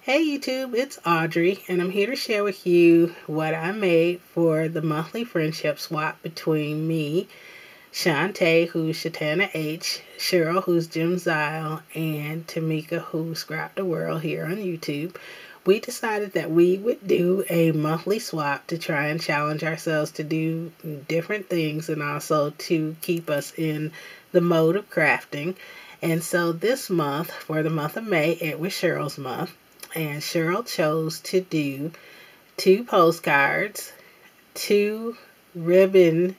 Hey YouTube, it's Audrey, and I'm here to share with you what I made for the monthly friendship swap between me, Shantae, who's Shatana H, Sheryl, who's Jim Zile, and Tamika, who's Scrap the World here on YouTube. We decided that we would do a monthly swap to try and challenge ourselves to do different things and also to keep us in the mode of crafting. And so this month, for the month of May, it was Cheryl's month. And Sheryl chose to do two postcards, two ribbon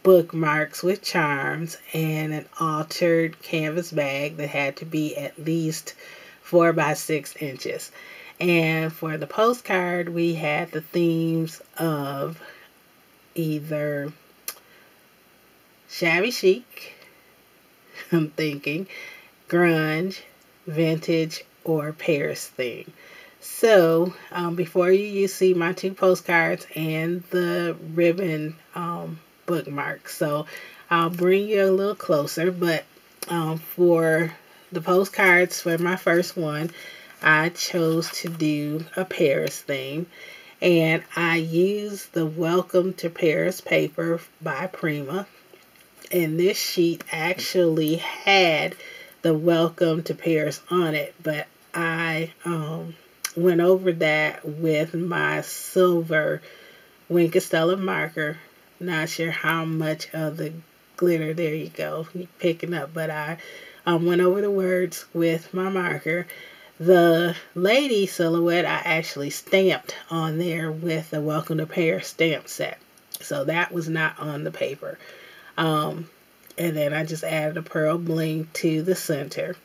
bookmarks with charms, and an altered canvas bag that had to be at least 4 by 6 inches. And for the postcard, we had the themes of either shabby chic, I'm thinking, grunge, vintage, or Paris theme. So before you see my two postcards and the ribbon bookmarks. So I'll bring you a little closer, but for the postcards for my first one, I chose to do a Paris theme. And I used the Welcome to Paris paper by Prima. And this sheet actually had the Welcome to Paris on it, but I went over that with my silver Wink Stella marker. Not sure how much of the glitter, there you go, you picking up, but I went over the words with my marker. The lady silhouette I actually stamped on there with the Welcome to Paris stamp set. So that was not on the paper. And then I just added a pearl bling to the center.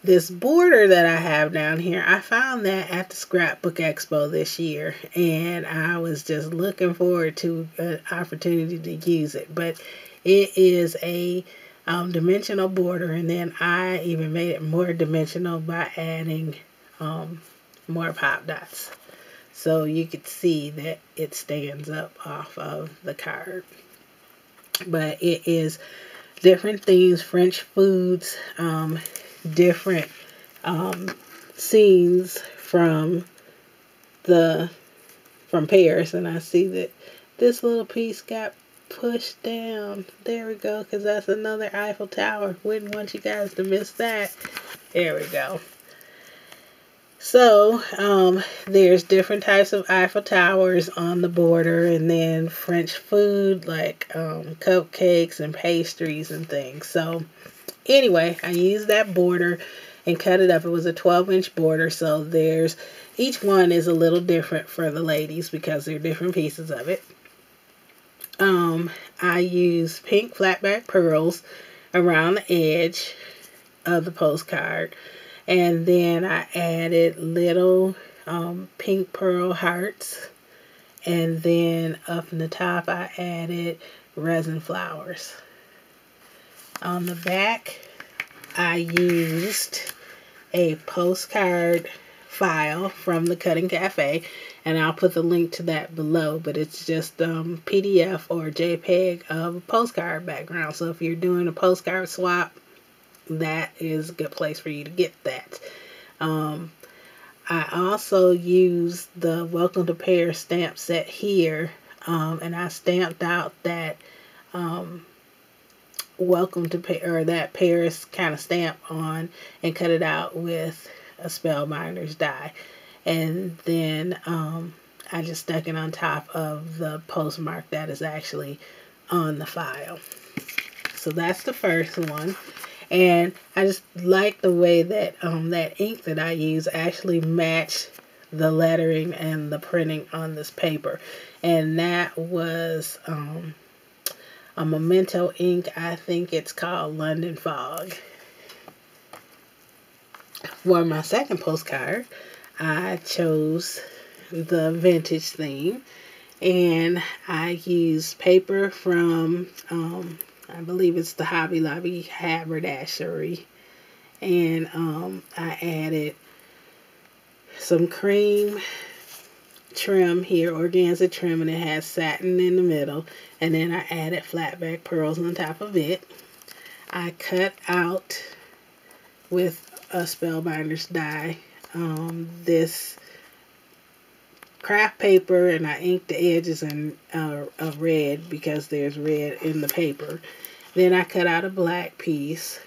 This border that I have down here, I found that at the Scrapbook Expo this year, and I was just looking forward to an opportunity to use it. But it is a dimensional border, and then I even made it more dimensional by adding more pop dots. So you could see that it stands up off of the card. But it is different themes, French foods, different scenes from Paris, and I see that this little piece got pushed down. There we go, because that's another Eiffel Tower. Wouldn't want you guys to miss that. There we go. So there's different types of Eiffel Towers on the border, and then French food like cupcakes and pastries and things. So anyway, I used that border and cut it up. It was a 12-inch border, so each one is a little different for the ladies because they're different pieces of it. I used pink flatback pearls around the edge of the postcard. And then I added little pink pearl hearts. And then up in the top, I added resin flowers. On the back, I used a postcard file from the Cutting Cafe. And I'll put the link to that below. But it's just PDF or JPEG of a postcard background. So if you're doing a postcard swap, that is a good place for you to get that. I also used the Welcome to Paris stamp set here, and I stamped out that Welcome to Paris, or that Paris kind of stamp on, and cut it out with a Spellbinder's die. And then I just stuck it on top of the postmark that is actually on the file. So that's the first one. And I just like the way that that ink that I use actually matched the lettering and the printing on this paper. And that was a Memento ink. I think it's called London Fog. For my second postcard, I chose the vintage theme. And I used paper from I believe it's the Hobby Lobby haberdashery. And I added some cream trim here, organza trim, and it has satin in the middle. And then I added flatback pearls on top of it. I cut out with a Spellbinder's die this craft paper, and I inked the edges in of red because there's red in the paper. Then I cut out a black piece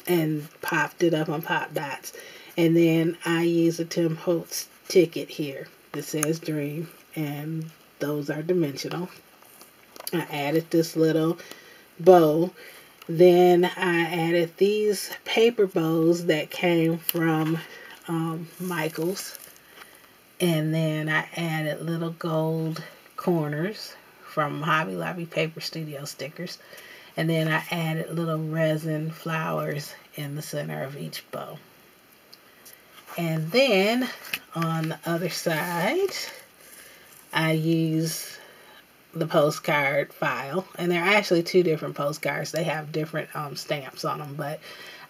and popped it up on pop dots. And then I use a Tim Holtz ticket here that says Dream, and those are dimensional. I added this little bow. Then I added these paper bows that came from Michael's. And then I added little gold corners from Hobby Lobby Paper Studio stickers. And then I added little resin flowers in the center of each bow. And then on the other side, I use the postcard file. And there are actually two different postcards. They have different stamps on them. But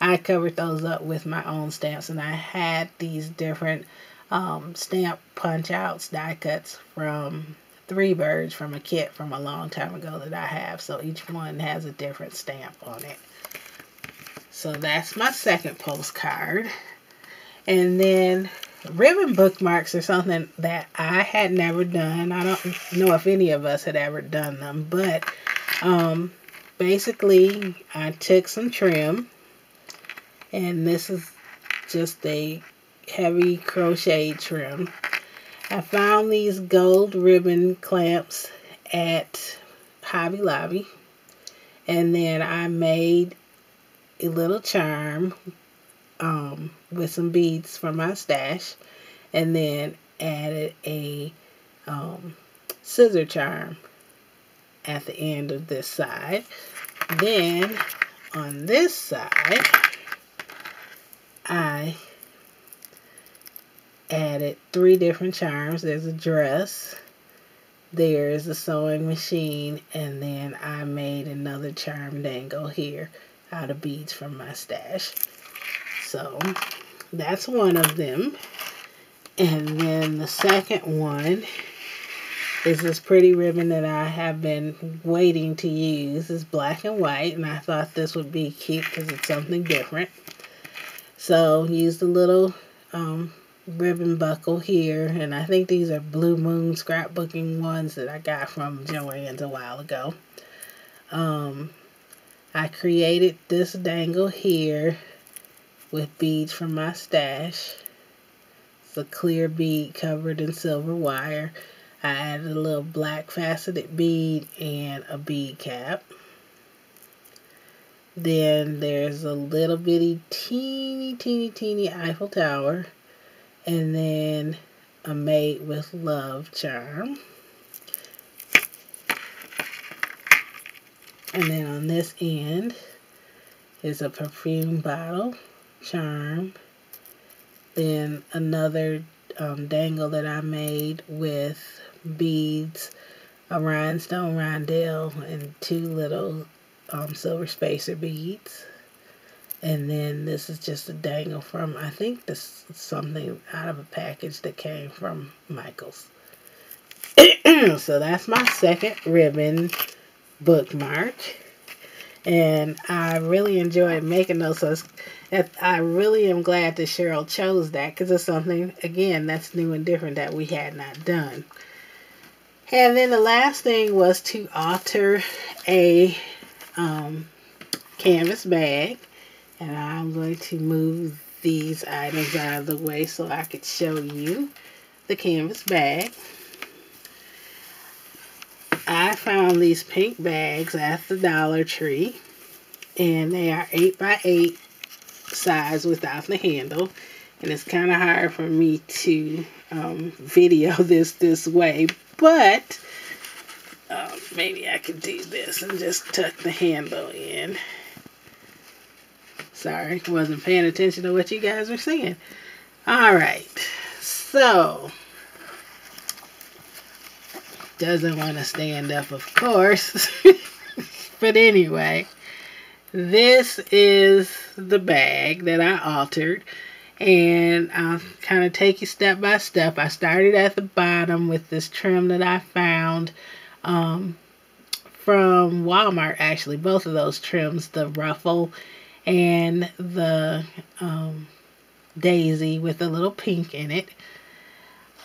I covered those up with my own stamps. And I had these different stamp punch outs, die cuts from Three Birds from a kit from a long time ago that I have. So each one has a different stamp on it. So that's my second postcard. And then ribbon bookmarks are something that I had never done. I don't know if any of us had ever done them, but basically I took some trim, and this is just a heavy crochet trim. I found these gold ribbon clamps at Hobby Lobby, and then I made a little charm with some beads from my stash, and then added a scissor charm at the end of this side. Then on this side, I added 3 different charms. There's a dress, there's a sewing machine, and then I made another charm dangle here out of beads from my stash. So that's one of them. And then the second one is this pretty ribbon that I have been waiting to use. It's black and white, and I thought this would be cute because it's something different. So used a little ribbon buckle here, and I think these are Blue Moon scrapbooking ones that I got from Joann's a while ago. I created this dangle here with beads from my stash. It's a clear bead covered in silver wire. I added a little black faceted bead and a bead cap. Then there's a little bitty teeny Eiffel Tower, and then a Made with Love charm. And then on this end is a perfume bottle charm. Then another dangle that I made with beads, a rhinestone rondelle, and 2 little silver spacer beads. And then this is just a dangle from, I think this is something out of a package that came from Michael's. So that's my second ribbon bookmark. And I really enjoyed making those. So I really am glad that Sheryl chose that, because it's something, again, that's new and different that we had not done. And then the last thing was to alter a canvas bag. And I'm going to move these items out of the way so I could show you the canvas bag. I found these pink bags at the Dollar Tree, and they are 8x8 size without the handle, and it's kind of hard for me to video this way, but maybe I could do this and just tuck the handle in. Sorry, wasn't paying attention to what you guys were saying. Alright, so doesn't want to stand up, of course. But anyway, this is the bag that I altered, and I'll kind of take you step by step. I started at the bottom with this trim that I found from Walmart, actually. Both of those trims, the ruffle and the daisy with a little pink in it.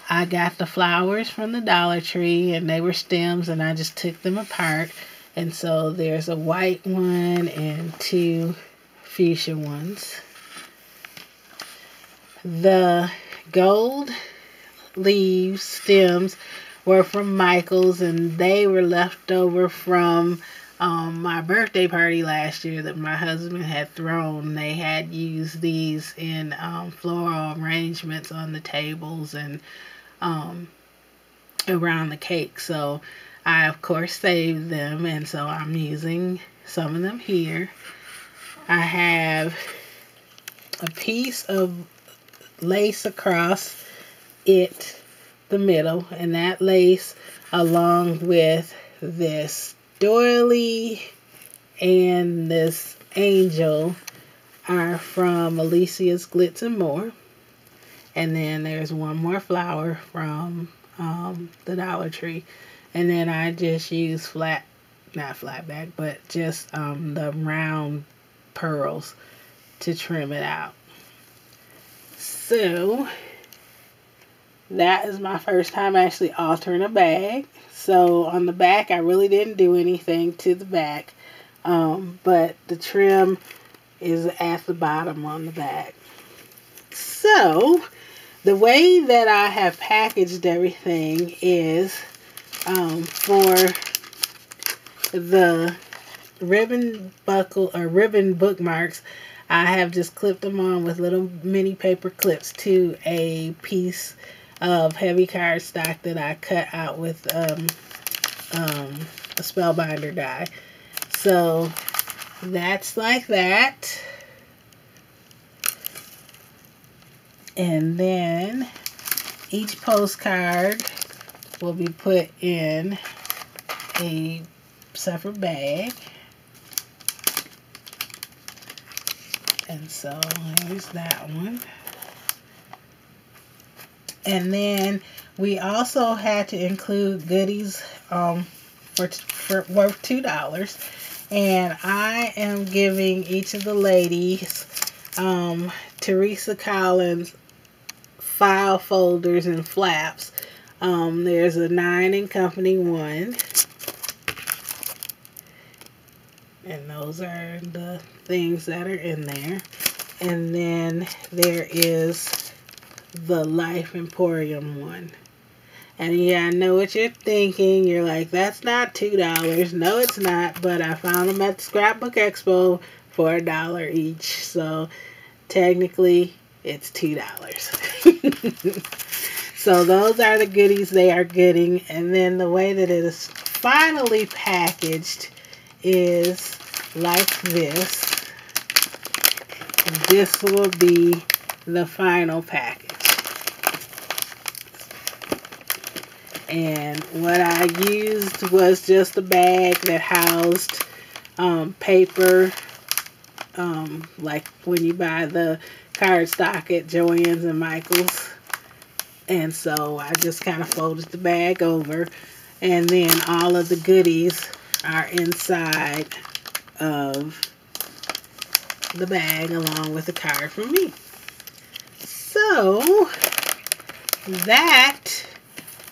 I got the flowers from the Dollar Tree, and they were stems, and I just took them apart. And so there's a white one and two fuchsia ones. The gold leaves, stems, were from Michael's, and they were left over from my birthday party last year that my husband had thrown. They had used these in floral arrangements on the tables and around the cake. So I, of course, saved them, and so I'm using some of them here. I have a piece of lace across the middle, and that lace, along with this doily and this angel, are from Alicia's Glitz and More. And then there's one more flower from the Dollar Tree. And then I just use not flat back, but just the round pearls to trim it out. So that is my first time actually altering a bag. So on the back, I really didn't do anything to the back, but the trim is at the bottom on the back. So the way that I have packaged everything is for the ribbon buckle or ribbon bookmarks, I have just clipped them on with little mini paper clips to a piece of heavy cardstock that I cut out with a spellbinder die. So that's like that. And then each postcard will be put in a separate bag. And so here's that one. And then we also had to include goodies for worth $2. And I am giving each of the ladies Teresa Collins file folders and flaps. There's a 9 & Company one. And those are the things that are in there. And then there is the Life Emporium one. And yeah, I know what you're thinking. You're like, that's not $2. No, it's not. But I found them at the Scrapbook Expo for $1 each. So technically, it's $2. So those are the goodies they are getting. And then the way that it is finally packaged is like this. This will be the final package. And what I used was just a bag that housed paper, like when you buy the cardstock at Joann's and Michael's. And so I just kind of folded the bag over, and then all of the goodies are inside of the bag along with the card from me. So that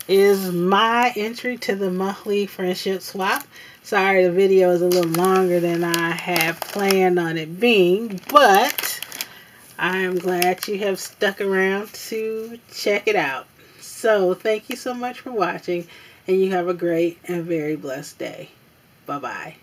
is my entry to the monthly friendship swap. Sorry the video is a little longer than I had planned on it being, but I am glad you have stuck around to check it out. So thank you so much for watching, and you have a great and very blessed day. Bye-bye.